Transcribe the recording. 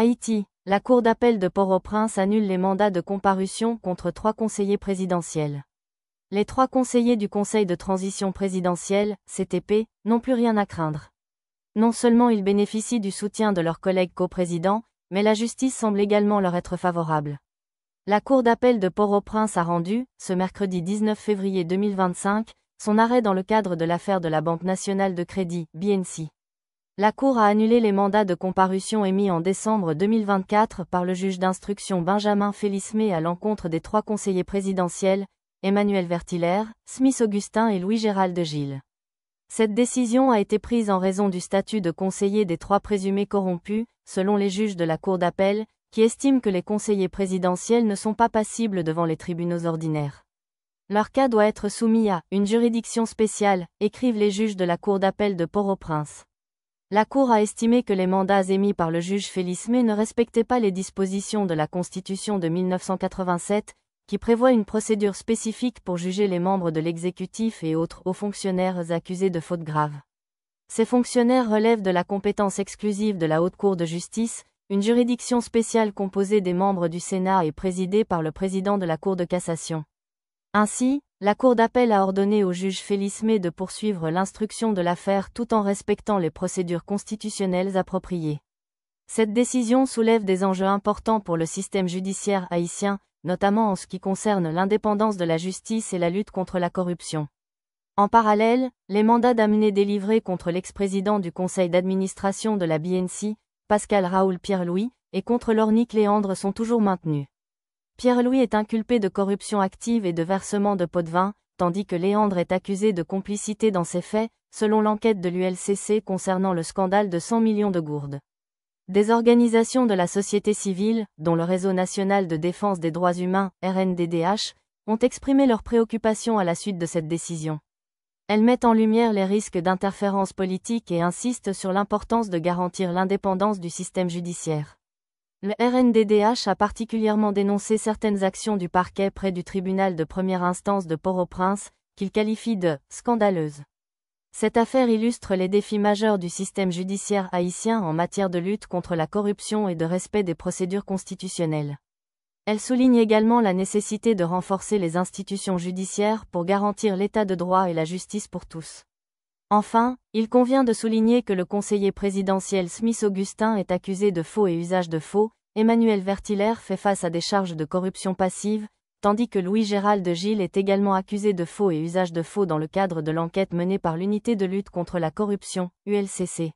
Haïti, la Cour d'appel de Port-au-Prince annule les mandats de comparution contre 3 conseillers présidentiels. Les 3 conseillers du Conseil de transition présidentielle, CTP, n'ont plus rien à craindre. Non seulement ils bénéficient du soutien de leurs collègues coprésidents, mais la justice semble également leur être favorable. La Cour d'appel de Port-au-Prince a rendu, ce mercredi 19 février 2025, son arrêt dans le cadre de l'affaire de la Banque nationale de crédit, BNC. La Cour a annulé les mandats de comparution émis en décembre 2024 par le juge d'instruction Benjamin Félismé à l'encontre des 3 conseillers présidentiels, Emmanuel Vertiller, Smith Augustin et Louis-Gérald de Gilles. Cette décision a été prise en raison du statut de conseiller des 3 présumés corrompus, selon les juges de la Cour d'appel, qui estiment que les conseillers présidentiels ne sont pas passibles devant les tribunaux ordinaires. Leur cas doit être soumis à une juridiction spéciale, écrivent les juges de la Cour d'appel de Port-au-Prince. La Cour a estimé que les mandats émis par le juge Félismé ne respectaient pas les dispositions de la Constitution de 1987, qui prévoit une procédure spécifique pour juger les membres de l'exécutif et autres hauts fonctionnaires accusés de fautes graves. Ces fonctionnaires relèvent de la compétence exclusive de la Haute Cour de justice, une juridiction spéciale composée des membres du Sénat et présidée par le président de la Cour de cassation. Ainsi, la Cour d'appel a ordonné au juge Félismé de poursuivre l'instruction de l'affaire tout en respectant les procédures constitutionnelles appropriées. Cette décision soulève des enjeux importants pour le système judiciaire haïtien, notamment en ce qui concerne l'indépendance de la justice et la lutte contre la corruption. En parallèle, les mandats d'amener délivrés contre l'ex-président du conseil d'administration de la BNC, Pascal Raoul Pierre-Louis, et contre Lornick Léandre sont toujours maintenus. Pierre-Louis est inculpé de corruption active et de versement de pots de vin, tandis que Léandre est accusé de complicité dans ces faits, selon l'enquête de l'ULCC concernant le scandale de 100 millions de gourdes. Des organisations de la société civile, dont le Réseau national de défense des droits humains, RNDDH, ont exprimé leurs préoccupations à la suite de cette décision. Elles mettent en lumière les risques d'interférence politique et insistent sur l'importance de garantir l'indépendance du système judiciaire. Le RNDDH a particulièrement dénoncé certaines actions du parquet près du tribunal de première instance de Port-au-Prince, qu'il qualifie de « scandaleuse ». Cette affaire illustre les défis majeurs du système judiciaire haïtien en matière de lutte contre la corruption et de respect des procédures constitutionnelles. Elle souligne également la nécessité de renforcer les institutions judiciaires pour garantir l'état de droit et la justice pour tous. Enfin, il convient de souligner que le conseiller présidentiel Smith Augustin est accusé de faux et usage de faux, Emmanuel Vertiller fait face à des charges de corruption passive, tandis que Louis-Gérald de Gilles est également accusé de faux et usage de faux dans le cadre de l'enquête menée par l'Unité de lutte contre la corruption, ULCC.